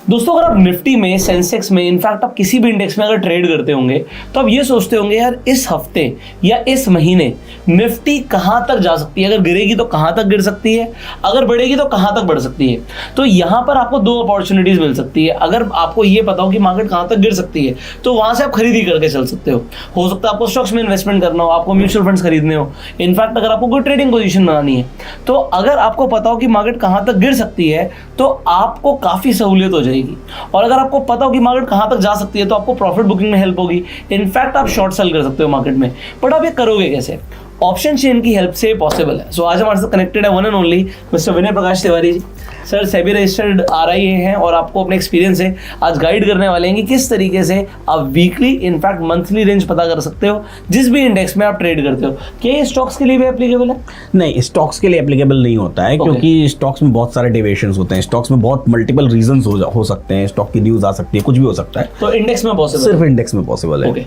दोस्तों अगर आप निफ्टी में, सेंसेक्स में, इनफैक्ट आप किसी भी इंडेक्स में अगर ट्रेड करते होंगे तो आप ये सोचते होंगे यार इस हफ्ते या इस महीने निफ्टी कहां तक जा सकती है, अगर गिरेगी तो कहां तक गिर सकती है, अगर बढ़ेगी तो कहां तक बढ़ सकती है। तो यहां पर आपको दो अपॉर्चुनिटीज मिल सकती है। अगर आपको ये पता हो कि मार्केट कहां तक गिर सकती है तो वहां से आप खरीदी करके चल सकते हो सकता है आपको स्टॉक्स में इन्वेस्टमेंट करना हो, आपको म्यूचुअल फंड्स खरीदने हो, इनफैक्ट अगर आपको कोई ट्रेडिंग पोजीशन बनानी है तो अगर आपको पता हो कि मार्केट कहां तक गिर सकती है तो आपको काफी सहूलियत हो जाएगी। और अगर आपको पता हो कि मार्केट कहां तक जा सकती है तो आपको प्रॉफिट बुकिंग में हेल्प होगी। इनफैक्ट आप शॉर्ट सेल कर सकते हो मार्केट में। बट आप ये करोगे कैसे? ऑप्शन चेन की हेल्प से पॉसिबल है। सो आज हमारे साथ कनेक्टेड है one and only mister Vinay Prakash Tiwari ji. Sir SEBI registered RIA हैं और आपको अपने एक्सपीरियंस से आज गाइड करने वाले हैं कि किस तरीके से आप वीकली इनफैक्ट मंथली रेंज पता कर सकते हो जिस भी इंडेक्स में आप ट्रेड करते हो। क्या ये स्टॉक्स के लिए भी एप्लीकेबल है? नहीं, स्टॉक्स के लिए एप्लीकेबल नहीं होता है क्योंकि स्टॉक्स में बहुत सारे डेविएशंस होते हैं, स्टॉक्स में बहुत मल्टीपल रीजंस हो सकते हैं, स्टॉक की न्यूज आ सकती है, कुछ भी हो सकता है। तो इंडेक्स में पॉसिबल? सिर्फ इंडेक्स में पॉसिबल है।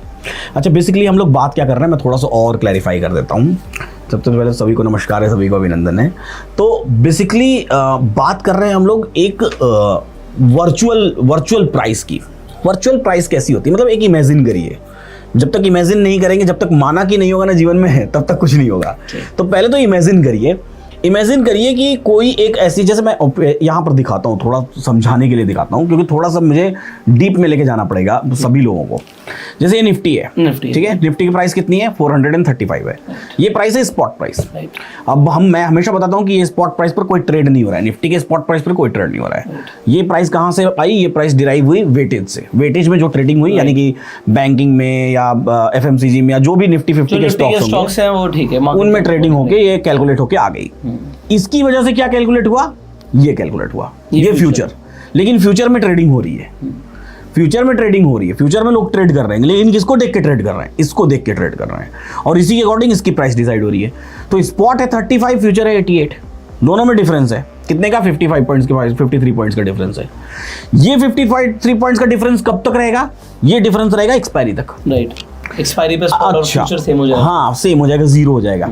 अच्छा, बेसिकली हम लोग बात क्या कर रहे हैं, मैं थोड़ा सा और क्लैरिफाई कर देता हूँ। सबसे पहले सभी को नमस्कार है, सभी को अभिनंदन है। तो बेसिकली बात कर रहे हैं हम लोग एक वर्चुअल प्राइस की। वर्चुअल प्राइस कैसी होती है, मतलब एक इमेजिन करिए। जब तक इमेजिन नहीं करेंगे, जब तक माना कि नहीं होगा ना जीवन में, तब तक कुछ नहीं होगा। तो पहले तो इमेजिन करिए कि कोई एक ऐसी, जैसे मैं यहाँ पर दिखाता हूँ, थोड़ा समझाने के लिए दिखाता हूँ क्योंकि थोड़ा सा मुझे डीप में लेके जाना पड़ेगा सभी लोगों को। जैसे ये निफ्टी है, ठीक है, निफ्टी की प्राइस कितनी है? 435 है। ये प्राइस है स्पॉट प्राइस। अब मैं हमेशा बताता हूँ कि ये स्पॉट प्राइस पर कोई ट्रेड नहीं हो रहा है, निफ्टी के स्पॉट प्राइस पर कोई ट्रेड नहीं हो रहा है। ये प्राइस कहाँ से आई? ये प्राइस डिराइव हुई वेटेज से। वेटेज में जो ट्रेडिंग हुई, यानी कि बैंकिंग में या FMCG में या जो भी निफ्टी 50 के स्टॉक्स हैं वो, ठीक है, उनमें ट्रेडिंग होके ये कैलकुलेट होके आ गई। इसकी वजह से क्या कैलकुलेट हुआ? ये कैलकुलेट हुआ, ये फ्यूचर। लेकिन फ्यूचर में ट्रेडिंग हो रही है, फ्यूचर में लोग ट्रेड कर रहे हैं, लेकिन किसको देख के ट्रेड कर रहे हैं? इसको देख के ट्रेड कर रहे हैं और इसी के अकॉर्डिंग इसकी प्राइस डिसाइड हो रही है। तो स्पॉट है 35, फ्यूचर है 88, दोनों में डिफरेंस है कितने का? 55 पॉइंट्स के, 53 पॉइंट्स का डिफरेंस है। ये 53 पॉइंट्स का डिफरेंस कब तक रहेगा? ये डिफरेंस रहेगा एक्सपायरी तक। राइट, एक्सपायरी पे स्पॉट और फ्यूचर सेम हो जाएगा। हाँ, सेम हो जाएगा, जीरो हो जाएगा।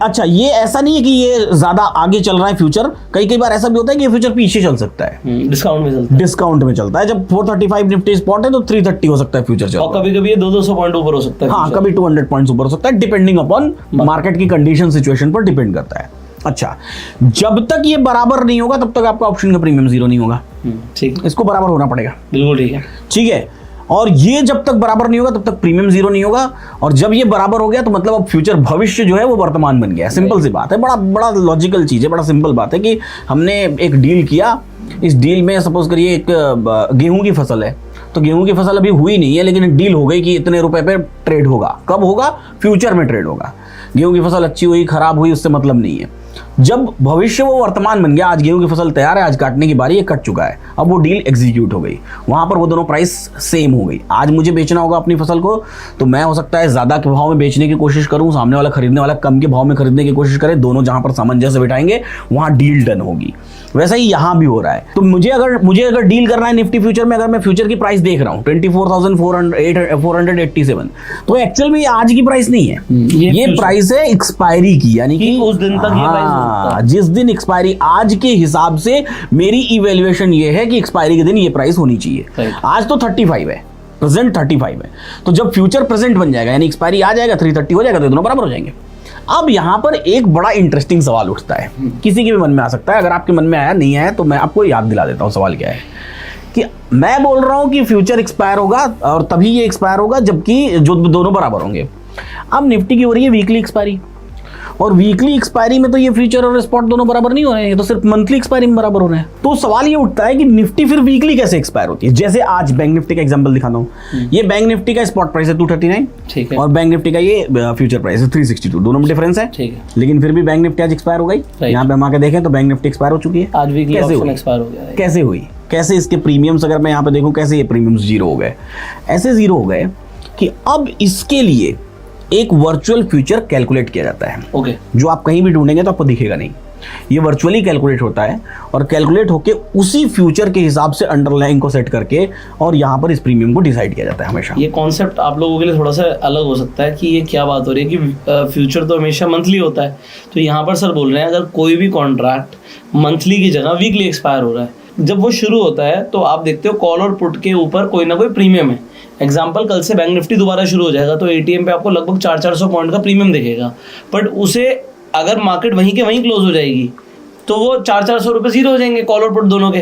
अच्छा, ये ऐसा नहीं है कि ये ज्यादा आगे चल रहा है फ्यूचर। कई बार ऐसा भी होता है कि फ्यूचर पीछे चल सकता है, डिस्काउंट में चलता है। जब 435 निफ्टी स्पॉट है तो 330 हो सकता है फ्यूचर चल, और कभी-कभी ये 200 पॉइंट ऊपर हो सकता है। हाँ, कभी 200 पॉइंट्स ऊपर हो सकता है, डिपेंडिंग अपॉन मार्केट की कंडीशन, सिचुएशन पर डिपेंड करता है। अच्छा, जब तक ये बराबर नहीं होगा तब तक आपका ऑप्शन का प्रीमियम जीरो नहीं होगा। ठीक, इसको बराबर होना पड़ेगा। बिल्कुल ठीक है, ठीक है। और ये जब तक बराबर नहीं होगा तब तक प्रीमियम जीरो नहीं होगा, और जब ये बराबर हो गया तो मतलब अब फ्यूचर, भविष्य जो है वो वर्तमान बन गया। सिंपल सी बात है, बड़ा लॉजिकल चीज है, बड़ा सिंपल बात है कि हमने एक डील किया। इस डील में सपोज करिए एक गेहूं की फसल है, तो गेहूं की फसल अभी हुई नहीं है, लेकिन डील हो गई कि इतने रुपए पे ट्रेड होगा। कब होगा? फ्यूचर में ट्रेड होगा। गेहूं की फसल अच्छी हुई, खराब हुई, उससे मतलब नहीं है। जब भविष्य वो वर्तमान बन गया, आज गेहूं की फसल तैयार है, आज काटने की बारी है, कट चुका है, अब वो डील एग्जीक्यूट हो गई, वहां पर वो दोनों प्राइस सेम हो गई। आज मुझे बेचना होगा अपनी फसल को, तो मैं हो सकता है ज्यादा के भाव में बेचने की कोशिश करूं, सामने वाला खरीदने वाला कम के भाव में खरीदने की कोशिश करे, दोनों जहां पर सामंजस्य बिठाएंगे वहां डील डन होगी। वैसा ही यहां भी हो रहा है। तो मुझे अगर डील करना है निफ्टी फ्यूचर में, अगर मैं फ्यूचर की प्राइस देख रहा हूं 24,487, तो एक्चुअल में आज की प्राइस नहीं है, ये प्राइस है एक्सपायरी की, यानी कि उस दिन तक ये प्राइस, जिस दिन एक्सपायरी, आज के हिसाब से मेरी इवैल्यूएशन ये है कि एक्सपायरी के दिन ये प्राइस होनी चाहिए। आज तो 35 है, प्रेजेंट 35 है, तो जब फ्यूचर प्रेजेंट बन जाएगा यानी एक्सपायरी आ जाएगा, 330 हो जाएगा, तो दोनों बराबर हो जाएंगे। अब यहां पर एक बड़ा इंटरेस्टिंग सवाल उठता है, किसी के भी मन में आ सकता है। अगर आपके मन में आया, नहीं आया, तो मैं आपको याद दिला देता हूं सवाल क्या है। कि मैं बोल रहा हूं कि फ्यूचर एक्सपायर होगा और तभी ये एक्सपायर होगा जबकि जो दोनों बराबर होंगे। अब निफ्टी की हो रही है वीकली एक्सपायरी, और वीकली एक्सपायरी में तो ये फ्यूचर और स्पॉट दोनों बराबर नहीं हो रहे हैं, तो सिर्फ मंथली एक्सपायरी में बराबर हो रहे हैं। तो सवाल ये उठता है कि निफ्टी फिर वीकली कैसे एक्सपायर होती है? जैसे आज बैंक निफ्टी का एग्जांपल दिखाता हूं। ये बैंक निफ्टी का स्पॉट प्राइस है 239, ठीक है, और बैंक निफ्टी का ये फ्यूचर प्राइस है 362, दोनों में डिफरेंस है, ठीक है। लेकिन फिर भी बैंक निफ्टी आज एक्सपायर हो गई। यहाँ पे हम आके देखें तो बैंक निफ्टी एक्सपायर हो चुकी है। आज वीकली ऑप्शन एक्सपायर हो गया। कैसे हुई? कैसे इसके प्रीमियम्स, अगर मैं यहाँ पे देखूं, कैसे ये प्रीमियम्स जीरो हो गए? ऐसे जीरो हो गए कि अब इसके लिए एक वर्चुअल फ्यूचर कैलकुलेट किया जाता है। ओके, जो आप कहीं भी ढूंढेंगे तो आपको दिखेगा नहीं, ये वर्चुअली कैलकुलेट होता है, और कैलकुलेट होके उसी फ्यूचर के हिसाब से अंडरलाइन को सेट करके और यहाँ पर इस प्रीमियम को डिसाइड किया जाता है हमेशा। ये कॉन्सेप्ट आप लोगों के लिए थोड़ा सा अलग हो सकता है कि ये क्या बात हो रही है कि फ्यूचर तो हमेशा मंथली होता है, तो यहाँ पर सर बोल रहे हैं अगर कोई भी कॉन्ट्रैक्ट मंथली की जगह वीकली एक्सपायर हो रहा है जब वो शुरू होता है तो आप देखते हो कॉल और पुट के ऊपर कोई ना कोई प्रीमियम है। एग्जाम्पल, कल से बैंक निफ्टी दोबारा शुरू हो जाएगा तो एटीएम पे आपको लगभग 400 पॉइंट का प्रीमियम दिखेगा, बट उसे अगर मार्केट वहीं के वहीं क्लोज हो जाएगी तो वो 400 रुपये जीरो हो जाएंगे कॉल और पुट दोनों के।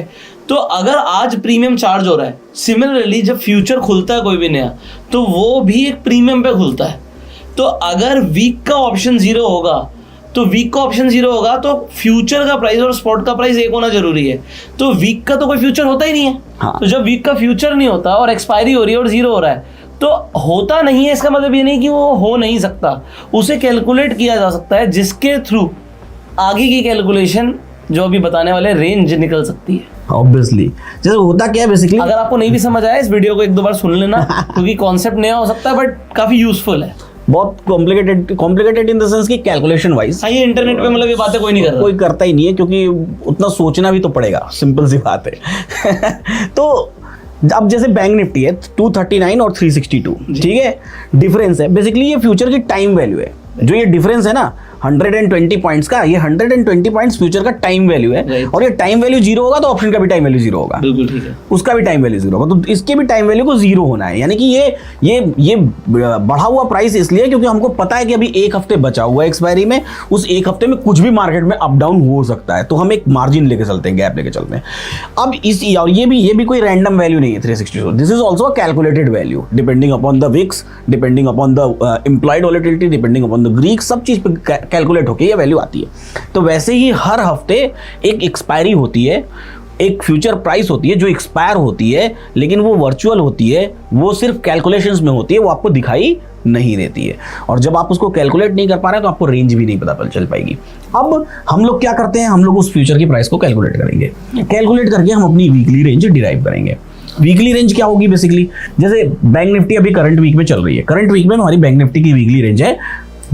तो अगर आज प्रीमियम चार्ज हो रहा है, सिमिलरली जब फ्यूचर खुलता है कोई भी नया तो वो भी एक प्रीमियम पे खुलता है। तो अगर वीक का ऑप्शन जीरो होगा तो फ्यूचर का प्राइस और स्पॉट का प्राइस एक होना जरूरी है। तो वीक का तो कोई फ्यूचर होता ही नहीं है। हाँ। तो जब वीक का फ्यूचर नहीं होता और एक्सपायरी हो रही है और जीरो हो रहा है तो होता नहीं है, इसका मतलब ये नहीं कि वो हो नहीं सकता, उसे कैलकुलेट किया जा सकता है, जिसके थ्रू आगे की कैलकुलेशन जो अभी बताने वाले रेंज निकल सकती है। ऑब्वियसली जैसे होता क्या है बेसिकली, अगर आपको नहीं भी समझ आया इस वीडियो को एक दो बार सुन लेना क्योंकि कॉन्सेप्ट नया हो सकता है बट काफी यूजफुल है। बहुत कॉम्प्लिकेटेड इन द सेंस कि कैलकुलेशन वाइज। हाँ, ये इंटरनेट पे मतलब ये बातें कोई नहीं कर रहा, कोई करता ही नहीं है क्योंकि उतना सोचना भी तो पड़ेगा, सिंपल सी बात है। तो अब जैसे बैंक निफ्टी है 239 और 362, ठीक है, डिफरेंस है बेसिकली, ये फ्यूचर की टाइम वैल्यू है। जो ये डिफरेंस है ना 120 पॉइंट्स का, ये 120 पॉइंट्स फ्यूचर का टाइम वैल्यू है। और ये टाइम वैल्यू जीरो होगा तो ऑप्शन का भी टाइम वैल्यू जीरो होगा, बिल्कुल ठीक है, उसका भी टाइम वैल्यू जीरो होगा, तो इसके भी टाइम वैल्यू को जीरो होना है। यानी कि ये बढ़ा हुआ प्राइस इसलिए क्योंकि हमको पता है कि अभी एक हफ्ते बचा हुआ है एक्सपायरी में, उस एक हफ्ते में कुछ भी मार्केट में अप डाउन हो सकता है, तो हम एक मार्जिन लेके चलते हैं, गैप लेके चलते हैं। अब ये भी कोई रैंडम वैल्यू नहीं है 362, this is also a calculated value depending upon the VIX, depending upon the implied volatility, depending upon the Greek, सब चीज पे कैलकुलेट होकर ये वैल्यू आती है। तो वैसे ही हर हफ्ते एक एक्सपायरी होती है, एक फ्यूचर प्राइस होती है जो एक्सपायर होती है, लेकिन वो वर्चुअल होती है, वो सिर्फ कैलकुलेशंस में होती है, वो आपको दिखाई नहीं देती है। और जब आप उसको कैलकुलेट नहीं कर पा रहे हैं तो आपको रेंज भी नहीं पता चल पाएगी। अब हम लोग क्या करते हैं, हम लोग उस फ्यूचर की प्राइस को कैलकुलेट करेंगे, कैलकुलेट करके हम अपनी वीकली रेंज डिराइव करेंगे। वीकली रेंज क्या होगी बेसिकली, जैसे बैंक निफ्टी अभी करंट वीक में चल रही है, करंट वीक में हमारी बैंक निफ्टी की वीकली रेंज है,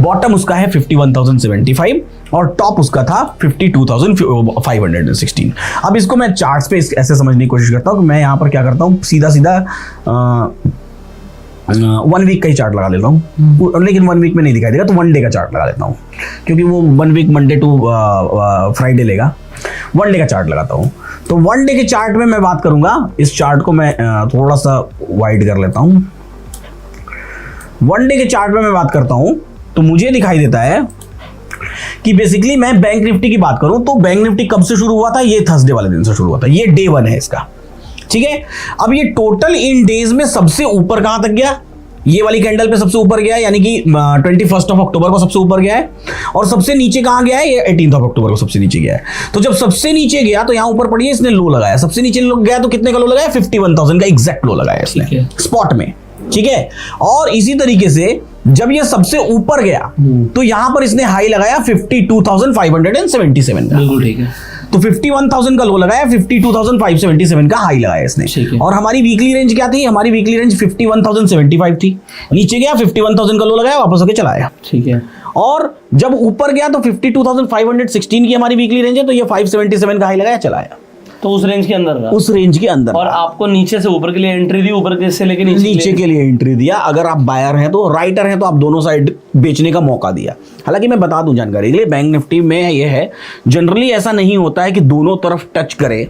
बॉटम उसका है 51,075 और टॉप उसका था 52,516। अब इसको मैं चार्ट्स पे ऐसे समझने की कोशिश करता हूँ कि मैं यहाँ पर क्या करता हूँ, सीधा 1 वीक का ही चार्ट लगा लेता हूँ, लेकिन 1 वीक में नहीं दिखाई देगा तो 1 डे का चार्ट लगा लेता हूँ क्योंकि वो 1 वीक मंडे टू फ्राइडे लेगा। 1 डे का चार्ट लगाता हूँ। तो 1 डे के चार्ट में मैं बात करूंगा, इस चार्ट को मैं थोड़ा सा वाइड कर लेता हूँ। 1 डे के चार्ट में मैं बात करता हूँ तो मुझे दिखाई देता है कि बेसिकली मैं बैंक निफ्टी की बात करूं तो बैंक निफ्टी कब से शुरू हुआ था, ये थर्सडे वाले दिन से शुरू हुआ था, ये डे 1 है इसका, ठीक है। अब ये टोटल इन डेज में सबसे ऊपर कहां तक गया, ये वाली कैंडल पे सबसे ऊपर गया है, यानी कि 21 अक्टूबर को सबसे ऊपर गया है, और सबसे नीचे कहां गया है, ये 18 अक्टूबर को सबसे नीचे गया है। तो जब सबसे नीचे गया तो यहां ऊपर पड़ी है, इसने लो लगाया, सबसे नीचे लो गया तो कितने का लो लगाया, 51,000 का एग्जैक्ट लो लगाया इसने स्पॉट में, ठीक है। और इसी तरीके से जब ये सबसे ऊपर गया तो यहां पर इसने हाई लगाया 52,577 का, बिल्कुल ठीक है। तो 51,000 का लो लगाया, 52,577 का हाई लगाया इसने। और हमारी वीकली रेंज क्या थी, हमारी वीकली रेंज 51,075 थी, नीचे गया 51,000 का लो लगाया, वापस होके चला आया, ठीक है। और जब ऊपर गया तो 52,516 की हमारी वीकली रेंज है, तो ये 577 का हाई लगाया, चला आया, तो उस रेंज के अंदर रहा, उस रेंज के अंदर। और आपको नीचे से ऊपर के लिए एंट्री दी, ऊपर से लेके नीचे के लिए एंट्री दिया। अगर आप बायर हैं तो, राइटर हैं तो आप दोनों साइड बेचने का मौका दिया। हालांकि मैं बता दूं जानकारी के लिए, बैंक निफ्टी में ये है जनरली ऐसा नहीं होता है कि दोनों तरफ टच करे,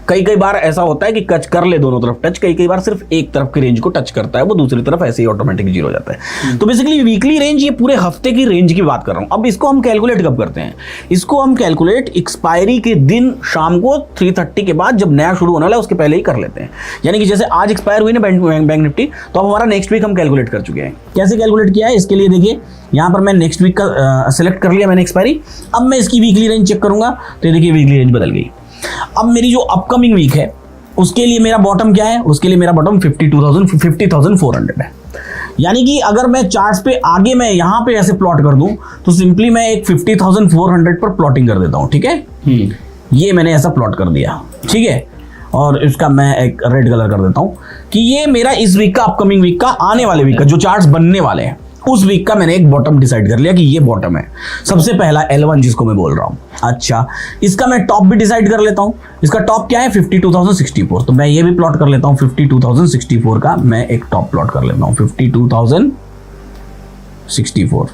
कई बार ऐसा होता है कि कच कर ले दोनों तरफ टच, कई बार सिर्फ एक तरफ की रेंज को टच करता है, वो दूसरी तरफ ऐसे ही ऑटोमेटिक जीरो हो जाता है। तो बेसिकली वीकली रेंज, ये पूरे हफ्ते की रेंज की बात कर रहा हूं। अब इसको हम कैलकुलेट कब करते हैं, इसको हम कैलकुलेट एक्सपायरी के दिन शाम को 3:30 के बाद, जब नया शुरू होने वाला है उसके पहले ही कर लेते हैं। यानी कि जैसे आज एक्सपायर हुई ना बैंक निफ्टी, तो अब हमारा नेक्स्ट वीक हम कैलकुलेट कर चुके हैं। कैसे कैलकुलेट किया है, इसके लिए देखिए यहाँ पर मैं नेक्स्ट वीक का सिलेक्ट कर लिया मैंने एक्सपायरी। अब मैं इसकी वीकली रेंज चेक करूंगा तो देखिए वीकली रेंज बदल गई। अब मेरी जो अपकमिंग वीक है उसके लिए मेरा बॉटम क्या है, उसके लिए मेरा बॉटम 50,400 है। यानी कि अगर मैं चार्ट्स पे आगे मैं यहाँ पे ऐसे प्लॉट कर दूं तो सिंपली मैं एक 50,400 पर प्लॉटिंग कर देता हूँ, ठीक है। ये मैंने ऐसा प्लॉट कर दिया, ठीक है। और इसका मैं एक रेड कलर कर देता हूँ कि ये मेरा इस वीक का, अपकमिंग वीक का, आने वाले वीक का जो चार्ट्स बनने वाले हैं उस वीक का मैंने एक बॉटम डिसाइड कर लिया कि ये बॉटम है, सबसे पहला L1 जिसको मैं बोल रहा हूं। अच्छा, इसका मैं टॉप भी डिसाइड कर लेता हूं। इसका टॉप क्या है, 52,064। तो मैं ये भी प्लॉट कर लेता हूं, 52,064 का मैं एक टॉप प्लॉट कर लेता हूं, 52,064।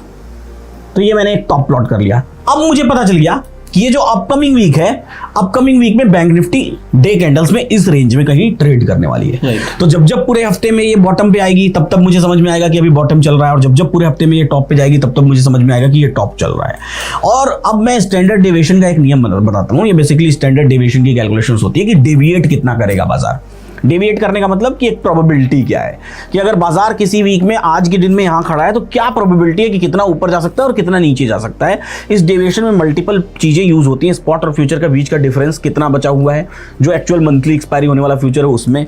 तो ये मैंने एक टॉप प्लॉट कर लिया। अब मुझे पता चल गया कि ये जो अपकमिंग वीक है, अपकमिंग वीक में बैंक निफ्टी डे कैंडल्स में इस रेंज में कहीं ट्रेड करने वाली है। Right. तो जब जब पूरे हफ्ते में ये बॉटम पे आएगी तब तब मुझे समझ में आएगा कि अभी बॉटम चल रहा है, और जब जब पूरे हफ्ते में ये टॉप पे जाएगी तब तब मुझे समझ में आएगा कि ये टॉप चल रहा है। और अब मैं स्टैंडर्ड डेविएशन का एक नियम बताता हूँ। ये बेसिकली स्टैंडर्ड डेविएशन की कैलकुलेशंस होती है कि डेविएट कितना करेगा बाजार। डेविएट करने का मतलब कि एक प्रोबेबिलिटी क्या है, कि अगर बाजार किसी वीक में आज के दिन में यहाँ खड़ा है तो क्या प्रोबेबिलिटी है कि कितना ऊपर जा सकता है और कितना नीचे जा सकता है। इस डेविएशन में मल्टीपल चीजें यूज होती हैं। स्पॉट और फ्यूचर का बीच का डिफरेंस कितना बचा हुआ है, जो एक्चुअल मंथली एक्सपायरी होने वाला फ्यूचर है उसमें,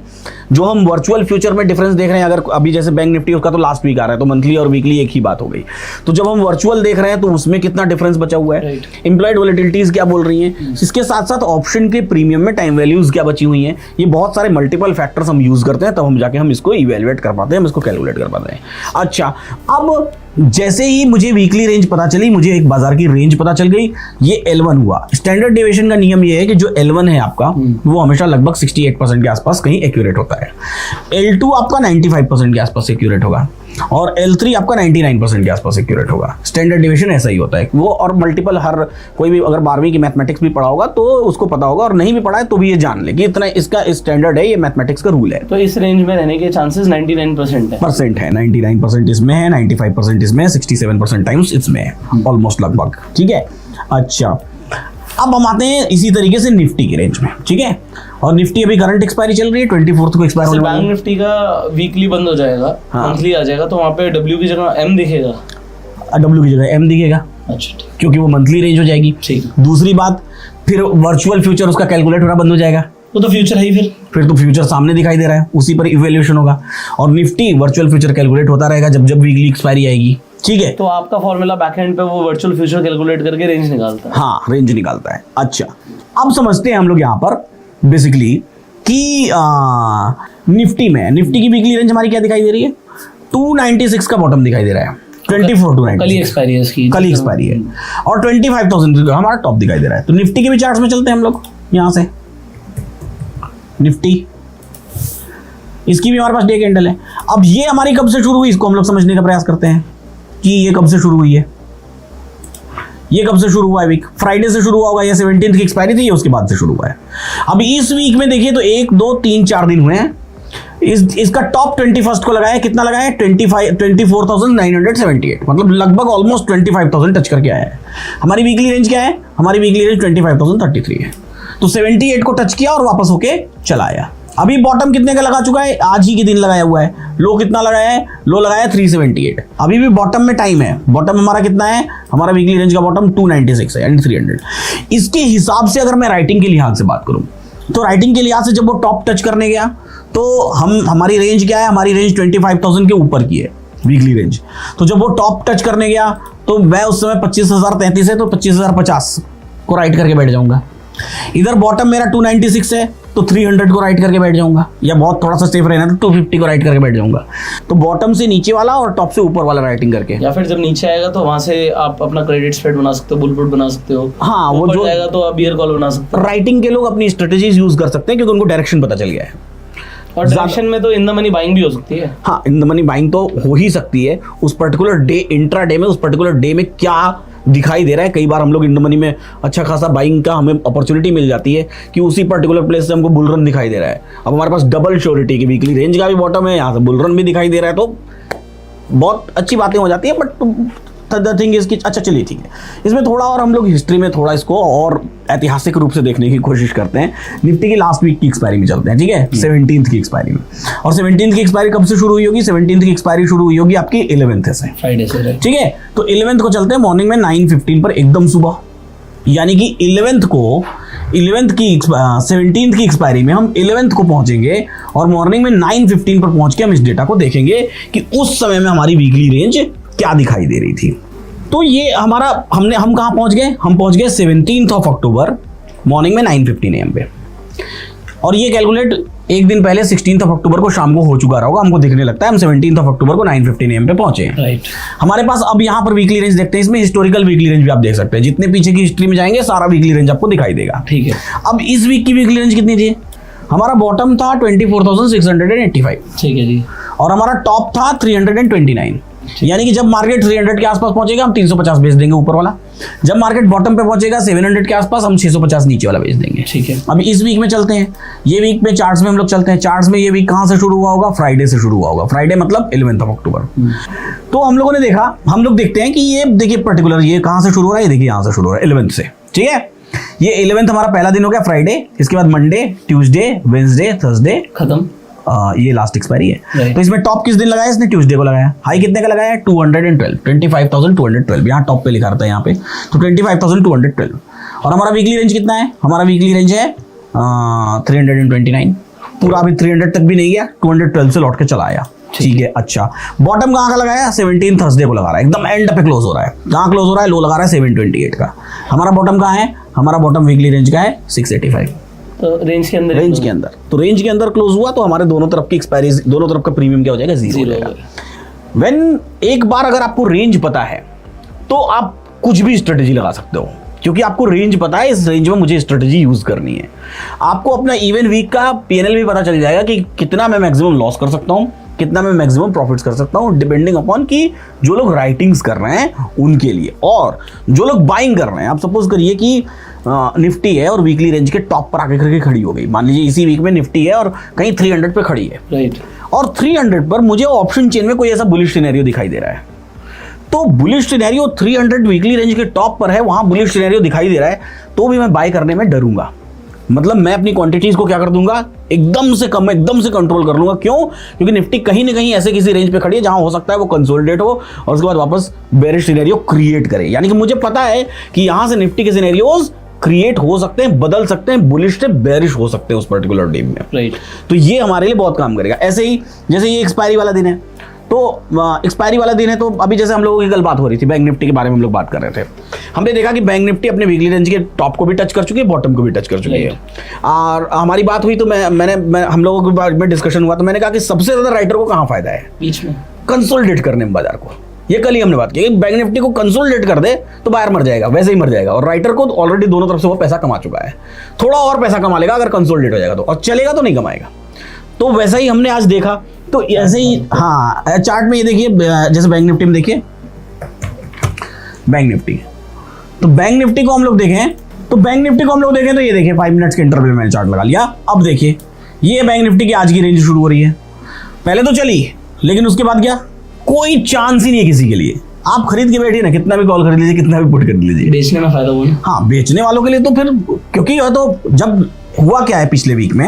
जो हम वर्चुअल फ्यूचर में डिफरेंस देख रहे हैं। अगर अभी जैसे बैंक निफ्टी उसका तो लास्ट वीक आ रहा है तो मंथली और वीकली एक ही बात हो गई। तो जब हम वर्चुअल देख रहे हैं तो उसमें कितना डिफरेंस बचा हुआ है, इंप्लॉयड वोलेटिलिटीज क्या बोल रही हैं, इसके साथ साथ ऑप्शन के प्रीमियम में टाइम वैल्यूज क्या बची हुई हैं। ये बहुत सारे मल्टीपल फैक्टर्स हम यूज करते हैं, तब हम जाके हम इसको इवेलुएट कर पाते हैं, हम इसको कैलकुलेट कर पाते हैं। अच्छा, अब जैसे ही मुझे वीकली रेंज पता चली, मुझे एक बाजार की रेंज पता चल गई, ये L1 हुआ। स्टैंडर्ड डेविएशन का नियम ये है कि जो L1 है आपका वो हमेशा लगभग 68% के आसपास कहीं एक्यूरेट होता है। L2 आपका 95% के आसपास एक्यूरेट होगा, और L3 आपका 99% के आसपास एक्यूरेट होगा। स्टैंडर्ड डेविएशन ऐसा ही होता है वो, और मल्टीपल हर कोई भी अगर 12वीं की मैथमेटिक्स भी पढ़ा होगा तो उसको पता होगा, और नहीं भी पढ़ा है तो भी ये जान ले कि इतना इसका स्टैंडर्ड है, ये मैथमेटिक्स का रूल है। तो इस रेंज में रहने के चांसेस 99% है। 99% इसमें है, 95% इसमें है, 67% टाइम्स इसमें है, ऑलमोस्ट लगभग। ठीक है, अच्छा अब हम आते हैं इसी तरीके से निफ्टी की रेंज में। ठीक है, और निफ्टी अभी करंट एक्सपायरी चल रही है, 24 को एक्सपायर होने वाला है। बैंक निफ्टी का वीकली बंद हो जाएगा, मंथली आ जाएगा, तो वहाँ पे W की जगह M दिखेगा, W की जगह M दिखेगा। अच्छा, क्योंकि वो मंथली रेंज हो जाएगी। ठीक। दूसरी बात, फिर वर्चुअल फ्यूचर उसका कैलकुलेट होना बंद हो जाएगा। वो तो फ्यूचर है ही, फिर तो फ्यूचर सामने दिखाई दे रहा है, उसी पर इवैल्यूएशन होगा। और निफ्टी वर्चुअल फ्यूचर कैलकुलेट होता रहेगा जब जब वीकली एक्सपायरी आएगी। ठीक है, तो आपका फॉर्मूला बैकएंड पे वो वर्चुअल फ्यूचर कैलकुलेट करके रेंज निकालता है। हाँ, रेंज निकालता है। अच्छा, अब समझते हैं हम लोग यहाँ पर बेसिकली कि निफ्टी में, निफ्टी की वीकली रेंज हमारी क्या दिखाई दे रही है, 296 का बॉटम दिखाई दे रहा है, 24 to 96 कल ही एक्सपायरी है इसकी, कल ही एक्सपायरी है, और 25,000 हमारा टॉप दिखाई दे रहा है। तो निफ्टी के भी चार्ट्स में चलते हैं हम लोग। यहाँ से निफ्टी, इसकी भी हमारे पास डे कैंडल है। अब ये हमारी कब से शुरू हुई, इसको हम लोग समझने का प्रयास करते हैं कि ये कब से शुरू हुई है। ये कब से शुरू हुआ है वीक, फ्राइडे से शुरू हुआ होगा, या 17 की एक्सपायरी थी, ये उसके बाद से शुरू हुआ है। अब इस वीक में देखिए तो 1 2 3 4 दिन हुए हैं। इसका टॉप 21 को लगाया, कितना लगाया, 24,978, मतलब लगभग ऑलमोस्ट 25,000 टच करके आया है। हमारी वीकली रेंज क्या है, हमारी वीकली रेंज 25,033 है। तो 78 को टच किया और वापस होके चला आया। अभी बॉटम कितने का लगा चुका है, आज ही के दिन लगाया हुआ है। लो कितना लगाया है, लो लगाया 378। अभी भी बॉटम में टाइम है। बॉटम हमारा कितना है, हमारा वीकली रेंज का बॉटम 296 है, यानी 300। इसके हिसाब से अगर मैं राइटिंग के लिहाज से बात करूं तो राइटिंग के लिहाज से जब वो टॉप टच करने गया तो हमारी रेंज क्या है, हमारी रेंज 25,000 के ऊपर की है वीकली रेंज। तो जब वो टॉप टच करने गया तो मैं उस समय 25,033 है तो 25,050 को राइट करके बैठ जाऊंगा। इधर बॉटम मेरा 296 है तो 300 को राइट करके बैठ जाऊंगा, या बहुत थोड़ा सा सेफ रहना तो 250 को राइट करके बैठ जाऊंगा। तो बॉटम से नीचे वाला और टॉप से ऊपर वाला राइटिंग करके, या फिर जब नीचे आएगा तो वहां से आप अपना क्रेडिट स्प्रेड बना सकते हो, बुल पुट बना सकते हो। हाँ, वो जो जाएगा तो आप बियर कॉल बना सकते हो। राइटिंग के लोग अपनी स्ट्रेटेजीज यूज कर सकते हैं क्योंकि उनको डायरेक्शन पता चल गया है। और डायरेक्शन में तो इन द मनी बाइंग भी हो सकती है। हाँ, इन द मनी बाइंग तो हो ही सकती है। उस पर्टिकुलर डे, इंट्रा डे में, उस पर्टिकुलर डे में क्या दिखाई दे रहा है। कई बार हम लोग इन द मनी में अच्छा खासा बाइंग का हमें अपॉर्चुनिटी मिल जाती है कि उसी पर्टिकुलर प्लेस से हमको बुल रन दिखाई दे रहा है। अब हमारे पास डबल श्योरिटी की वीकली रेंज का भी बॉटम है, यहाँ से बुल रन भी दिखाई दे रहा है, तो बहुत अच्छी बातें हो जाती है। बट द थिंग इज कि अच्छा चलिए ठीक है, इसमें थोड़ा और हम लोग हिस्ट्री में थोड़ा इसको और ऐतिहासिक रूप से देखने की कोशिश करते हैं। निफ्टी की लास्ट वीक की एक्सपायरी में चलते हैं। ठीक है, 17th की एक्सपायरी में। और 17th की एक्सपायरी कब से शुरू हुई होगी, 17th की एक्सपायरी शुरू हुई होगी आपकी 11th से, फ्राइडे से। ठीक है, तो 11th को चलते हैं मॉर्निंग में 9:15 पर एकदम सुबह, यानी कि 11th की 17th की एक्सपायरी में हम 11th को पहुंचेंगे और मॉर्निंग में 9:15 पर पहुंच के हम इस डेटा को देखेंगे कि उस समय में हमारी वीकली रेंज क्या दिखाई दे रही थी। तो ये हमारा हम कहाँ पहुंच गए, हम पहुंच गए 17th of October मॉर्निंग में 9:15 AM पे। और ये कैलकुलेट एक दिन पहले 16th of October को शाम को हो चुका रहा होगा, हमको दिखने लगता है हम 17th of October को 9:15 AM पे पहुंचे हैं। राइट। हमारे पास अब यहाँ पर वीकली रेंज देखते हैं, इसमें हिस्टोरिकल वीकली रेंज भी आप देख सकते हैं। जितने पीछे की हिस्ट्री में जाएंगे सारा वीकली रेंज आपको दिखाई देगा। ठीक है। अब इस वीक की वीकली रेंज कितनी थी, हमारा बॉटम था 24,685, ठीक है जी, और हमारा टॉप था 329, यानी कि जब मार्केट 300 के आसपास पहुंचेगा हम 350 बेच देंगे ऊपर वाला। जब मार्केट बॉटम पे पहुंचेगा 700 के आसपास, हम 650 नीचे वाला बेच देंगे। ठीक है। अब इस वीक में चलते हैं, ये वीक में चार्ट्स में हम लोग चलते हैं। चार्ट्स में ये वीक कहां से शुरू हुआ होगा? फ्राइडे से शुरू हुआ होगा। फ्राइडे मतलब 11 अक्टूबर। तो हम लोगों ने देखा, हम लोग देखते हैं कि ये देखिए पर्टिकुलर ये कहां से शुरू हो रहा है, ये देखिए यहां से शुरू हो रहा है 11 से। ठीक है, ये 11 हमारा पहला दिन हो गया फ्राइडे, इसके बाद मंडे, ट्यूसडे, वेडनेसडे, थर्सडे खत्म। ये लास्ट एक्सपायरी है। Right. तो इसमें टॉप किस दिन लगाया? इसने ट्यूसडे को लगाया। हाई कितने का लगाया? 25,212। यहाँ टॉप पे लिखा रहता है यहाँ पे, तो 25,212। और हमारा वीकली रेंज कितना है? हमारा वीकली रेंज है 329। पूरा अभी 300 तक भी नहीं गया, 212 से लौट के चला आया। ठीक है, अच्छा बॉटम कहाँ का लगाया? 17 थर्सडे को लगा रहा है, एकदम एंड पे क्लोज हो रहा है। कहाँ क्लोज हो रहा है? लो लगा रहा है 728 का। हमारा बॉटम कहाँ है? हमारा बॉटम वीकली रेंज का है 685। तो रेंज के अंदर, रेंज के अंदर, तो रेंज के अंदर क्लोज हुआ, तो हमारे दोनों तरफ की एक्सपायरी, दोनों तरफ का प्रीमियम क्या हो जाएगा? जीरो हो जाएगा। व्हेन एक बार अगर आपको रेंज पता है तो आप कुछ भी स्ट्रेटेजी लगा सकते हो, क्योंकि आपको रेंज पता है, इस रेंज में मुझे स्ट्रेटेजी यूज करनी है। आपको अपना इवन वीक का पीएनएल भी पता चल जाएगा कि कितना मैं मैक्सिमम लॉस कर सकता हूँ, कितना मैं मैक्सिमम प्रॉफिट्स कर सकता हूँ, डिपेंडिंग अपॉन कि जो लोग राइटिंग्स कर रहे हैं उनके लिए, और जो लोग बाइंग कर रहे हैं। आप सपोज करिए कि निफ्टी है और वीकली रेंज के टॉप पर आके करके खड़ी हो गई, मान लीजिए इसी वीक में निफ्टी है और कहीं 300 पे खड़ी है, राइट, और 300 पर मुझे ऑप्शन चेन में कोई ऐसा बुलिश सिनेरियो दिखाई दे रहा है, तो बुलिश सिनेरियो 300 वीकली रेंज के टॉप पर है, वहां बुलिश सिनेरियो दिखाई दे रहा है, तो भी मैं बाय करने में डरूंगा। मतलब मैं अपनी क्वांटिटीज को क्या कर दूंगा? एकदम से कम, एकदम से कंट्रोल कर लूंगा। क्यों? क्योंकि निफ्टी कहीं ना कहीं ऐसे किसी रेंज पे खड़ी है जहां हो सकता है वो कंसोलिडेट हो और उसके बाद वापस बेरिश सिनेरियो क्रिएट करे। यानी कि मुझे पता है कि यहां से निफ्टी के सिनेरियोज क्रिएट हो सकते हैं, बदल सकते हैं, बुलिश से बेरिश हो सकते हैं उस पर्टिकुलर डे में। राइट, तो ये हमारे लिए बहुत काम करेगा। ऐसे ही जैसे ये एक्सपायरी वाला दिन है, तो एक्सपायरी वाला दिन है, तो अभी जैसे हम लोगों की कल बात हो रही थी, बैंक निफ्टी के बारे में हम लोग बात कर रहे थे, हमने देखा कि बैंक निफ्टी अपने वीकली रेंज के टॉप को भी टच कर चुकी है, बॉटम को भी टच कर चुकी है। और हमारी बात हुई तो मैंने हम लोगों के बारे में डिस्कशन हुआ, तो मैंने कहा कि सबसे ज्यादा राइटर को कहाँ फायदा है? बीच में कंसोलिडेट करने में बाजार को। ये कल ही हमने बात की, बैंक निफ्टी को कंसोलिडेट कर दे तो बायर मर जाएगा, वैसे ही मर जाएगा, और राइटर को ऑलरेडी दोनों तरफ से वो पैसा कमा चुका है, थोड़ा और पैसा कमा लेगा अगर कंसोलिडेट हो जाएगा तो, और चलेगा तो नहीं कमाएगा। तो वैसा ही हमने आज देखा, तो ऐसे ही हाँ चार्ट में ये देखिए, जैसे बैंक निफ्टी में देखिए, बैंक निफ्टी, तो बैंक निफ्टी को हम लोग देखें, तो बैंक निफ्टी को हम लोग देखें तो ये देखिए 5 मिनट्स के इंटरवल में चार्ट लगा लिया। अब देखिए ये बैंक निफ्टी की आज की रेंज शुरू हो रही है, पहले तो चली, लेकिन उसके बाद क्या? कोई चांस ही नहीं है किसी के लिए। आप खरीद के बैठिए ना, कितना भी कॉल खरीद लीजिए, कितना भी पुट कर लीजिए, बेचने में फायदा हुआ। हाँ, बेचने वालों के लिए तो फिर, क्योंकि यह तो जब हुआ क्या है पिछले वीक में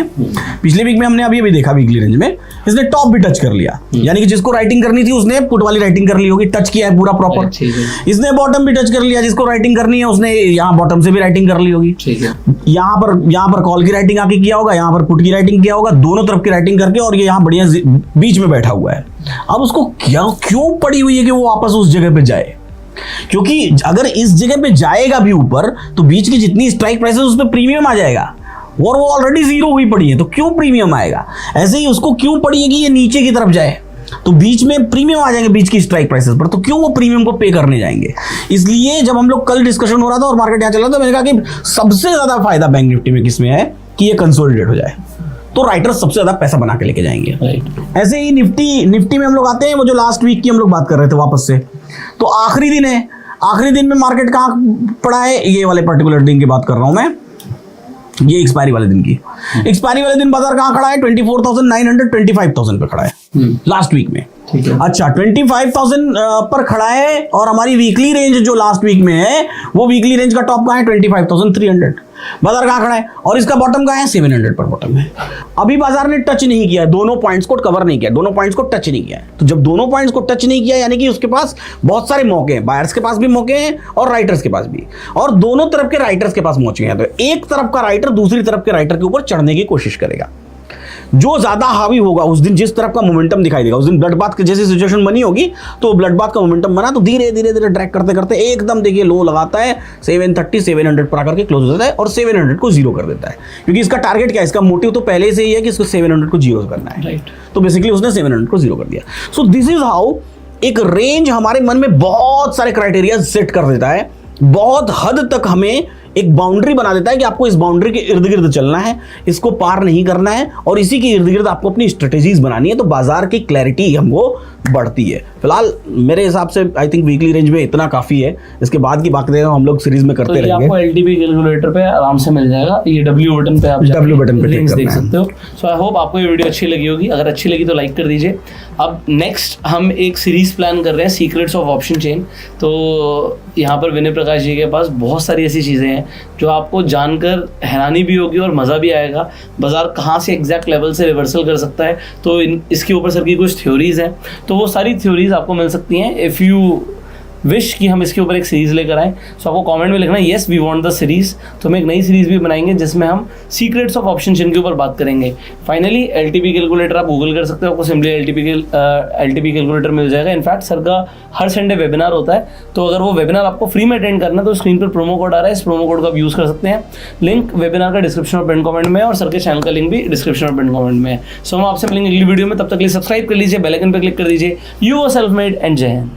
हमने अभी अभी देखा वीकली रेंज में इसने टॉप भी टच कर लिया, यानी कि जिसको राइटिंग करनी थी उसने पुट वाली राइटिंग कर ली होगी, टच किया है पूरा प्रॉपर। इसने बॉटम भी टच कर लिया, जिसको राइटिंग करनी है उसने यहाँ बॉटम से भी राइटिंग कर ली होगी। यहाँ पर कॉल की राइटिंग आके किया होगा, यहाँ पर पुट की राइटिंग किया होगा, दोनों तरफ की राइटिंग करके, और ये यहाँ बढ़िया बीच में बैठा हुआ है। अब उसको क्यों पड़ी हुई है कि वो वापस उस जगह पे जाए? क्योंकि अगर इस जगह पे जाएगा भी ऊपर, तो बीच की जितनी स्ट्राइक प्राइस है उस पर प्रीमियम आ जाएगा, और वो ऑलरेडी जीरो हुई पड़ी है, तो क्यों प्रीमियम आएगा? ऐसे ही उसको क्यों पड़ी है कि ये नीचे की तरफ जाए, तो बीच में प्रीमियम आ जाएंगे बीच की स्ट्राइक प्राइसेस पर, तो क्यों वो प्रीमियम को पे करने जाएंगे? इसलिए जब हम लोग कल डिस्कशन हो रहा था और मार्केट यहाँ चल रहा था, मैंने कहा कि सबसे ज्यादा फायदा बैंक निफ्टी में किसमें है कि ये कंसोलिडेट हो जाए, तो राइटर्स सबसे ज्यादा पैसा बना के लेके जाएंगे। ऐसे ही निफ्टी में हम लोग आते हैं, वो जो लास्ट वीक की हम लोग बात कर रहे थे वापस से, तो आखिरी दिन है, आखिरी दिन में मार्केट कहाँ पड़ा है? ये वाले पर्टिकुलर दिन की बात कर रहा हूं मैं, ये एक्सपायरी वाले दिन की। एक्सपायरी वाले दिन बाजार कहाँ खड़ा है? 24,900 25,000 पे खड़ा है लास्ट वीक में। अच्छा 25,000 पर खड़ा है, और हमारी वीकली रेंज जो लास्ट वीक में है, वो वीकली रेंज का टॉप कहाँ है? 25,300। बाजार कहाँ खड़ा है, और इसका बॉटम कहाँ है? 700 पर बॉटम है। अभी बाजार ने टच नहीं किया है, दोनों पॉइंट्स को कवर नहीं किया, दोनों पॉइंट्स को टच नहीं किया है। तो जब दोनों पॉइंट्स को टच नहीं किया, यानी कि उसके पास बहुत सारे मौके हैं, बायर्स के पास भी मौके हैं और राइटर्स के पास भी, और दोनों तरफ के राइटर्स के पास मौके हैं। तो एक तरफ का राइटर दूसरी तरफ के राइटर के ऊपर चढ़ने की कोशिश करेगा, जो ज्यादा हावी होगा उस दिन, जिस तरफ का मोमेंटम दिखाई देगा उस दिन, ब्लड बाथ की जैसी सिचुएशन बनी होगी, तो ब्लड बाथ का मोमेंटम बना, तो धीरे धीरे धीरे ड्रैग करते करते एकदम देखिए लो लगाता है 730 700 पर आकर के क्लोज हो जाता है, और 700 को जीरो कर देता है। क्योंकि इसका टारगेट क्या है, इसका मोटिव तो पहले से ही है कि इसको 700 को जीरो करना है, तो बेसिकली उसने 700 को जीरो कर दिया। सो दिस इज हाउ एक रेंज हमारे मन में बहुत सारे क्राइटेरिया सेट कर देता है, बहुत हद तक हमें एक बाउंड्री बना देता है कि आपको इस बाउंड्री के इर्द गिर्द चलना है, इसको पार नहीं करना है और इसी के इर्द गिर्द आपको अपनी स्ट्रेटेजीज बनानी है। तो बाजार की क्लैरिटी हमको बढ़ती है। फिलहाल मेरे हिसाब से आई थिंक वीकली रेंज में इतना काफी है, इसके बाद की बाकी हम लोग सीरीज में करते तो ये रहेंगे। आपको एलटीपी कैलकुलेटर पे आराम से मिल जाएगा, ये W बटन पे आप W बटन पे click लिंक्स देख करना है। सकते हो। सो आई होप आपको ये वीडियो अच्छी लगी होगी, अगर अच्छी लगी तो लाइक कर दीजिए। अब नेक्स्ट हम एक सीरीज प्लान कर रहे हैं, सीक्रेट्स ऑफ ऑप्शन चेन। तो यहाँ पर विनय प्रकाश जी के पास बहुत सारी ऐसी चीज़ें हैं जो आपको जानकर हैरानी भी होगी और मज़ा भी आएगा। बाजार कहाँ से एग्जैक्ट लेवल से रिवर्सल कर सकता है, तो इसके ऊपर सर की कुछ थ्योरीज हैं, तो वो सारी थ्योरीज आपको मिल सकती हैं इफ़ यू विश कि हम इसके ऊपर एक सीरीज़ लेकर आएँ। सो आपको कमेंट में लिखना है yes we want the series, तो हम एक नई सीरीज़ भी बनाएंगे जिसमें हम सीक्रेट्स ऑफ ऑप्शन चेन के ऊपर बात करेंगे। फाइनली एलटीपी कैलकुलेटर आप गूगल कर सकते हो, आपको सिंपली एलटीपी कैलकुलेटर मिल जाएगा। इनफैक्ट सर का हर संडे वेबिनार होता है, तो अगर वो वेबिनार आपको फ्री में अटेंड करना है तो स्क्रीन पर प्रोमो कोड आ रहा है, इस प्रोमो कोड का आप यूज़ कर सकते हैं। लिंक वेबिनार का डिस्क्रिप्शन और पिन कमेंट में है और सर के चैनल का लिंक भी डिस्क्रिप्शन और पिन कमेंट में है। सो हम आपसे मिलेंगे अगली वीडियो में, तब तक के लिए सब्सक्राइब कर लीजिए, बेल आइकन पर क्लिक कर दीजिए। You are self made and जय हिंद।